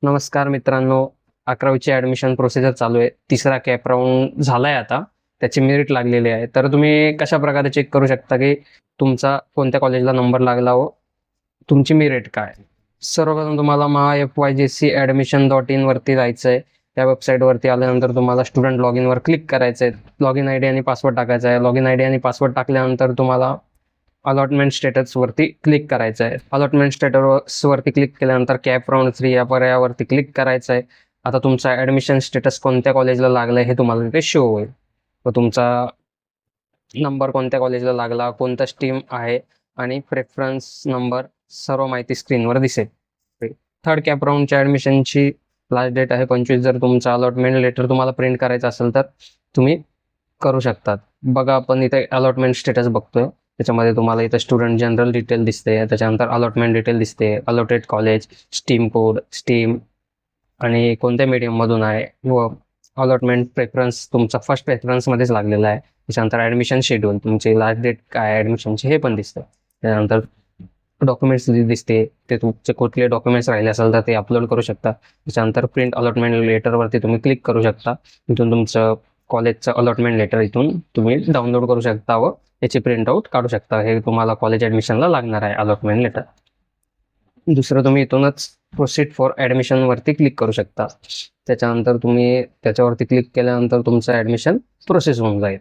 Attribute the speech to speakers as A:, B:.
A: नमस्कार मित्रांनो, 11वीची admission procedure चालू आहे. तिसरा कॅप राऊंड झालाय आता. त्याची मेरिट लागलेली आहे. तर तुम्ही कशाप्रकारे चेक करू शकता, की तुमचा कोणत्या कॉलेजला नंबर लागला व तुमची मेरिट काय? सर्वप्रथम तुम्हाला myfyjcadmission.in वरती जायचं आहे. त्या वेबसाईटवरती आल्यानंतर तुम्हाला स्टुडंट लॉग इनवर क्लिक करायचं आहे. लॉगिन आयडी आणि पासवर्ड टाकायचा आहे. लॉगिन आयडी आणि पासवर्ड टाकल्यानंतर तुम्हाला अलॉटमेंट स्टेटसवरती क्लिक करायचं आहे. अलॉटमेंट स्टेटसवरती क्लिक केल्यानंतर कॅप राऊंड 3 या पर्यायावरती क्लिक करायचं आहे. आता तुमचा ॲडमिशन स्टेटस कोणत्या कॉलेजला लागलाय हे तुम्हाला तिथे शो होईल. व तुमचा नंबर कोणत्या कॉलेजला लागला, कोणता स्ट्रीम आहे आणि प्रेफरन्स नंबर सर्व माहिती स्क्रीनवर दिसेल. थर्ड कॅप राऊंडच्या ॲडमिशनची लास्ट डेट आहे 25. जर तुमचा अलॉटमेंट लेटर तुम्हाला प्रिंट करायचं असेल तर तुम्ही करू शकतात. बघा आपण इथे अलॉटमेंट स्टेटस बघतोय. त्याच्यामध्ये तुम्हाला इथं स्टुडंट जनरल डिटेल दिसते, त्याच्यानंतर अलॉटमेंट डिटेल दिसते, allotted college, stream code, stream आणि कोणत्या मीडियममधून आहे व अलॉटमेंट प्रेफरन्स तुमचा फर्स्ट प्रेफरन्समध्येच लागलेला आहे. त्याच्यानंतर ॲडमिशन शेड्यूल, तुमची लास्ट डेट काय ॲडमिशनची हे पण दिसतं. त्यानंतर डॉक्युमेंट्स दिसते, ते तुमचे कुठले डॉक्युमेंट्स राहिले असेल तर ते अपलोड करू शकता. त्याच्यानंतर प्रिंट अलॉटमेंट लेटरवरती तुम्ही क्लिक करू शकता. इथून तुमचं कॉलेजचं अलॉटमेंट लेटर इथून तुम्ही डाउनलोड करू शकता व याची प्रिंटआउट काढू शकता. हे तुम्हाला कॉलेज ॲडमिशनला लागणार आहे अलॉटमेंट लेटर. दुसरं तुम्ही इथूनच प्रोसीड फॉर ॲडमिशनवरती क्लिक करू शकता. त्याच्यानंतर तुम्ही त्याच्यावरती क्लिक केल्यानंतर तुमचं ॲडमिशन प्रोसेस होऊन जाईल.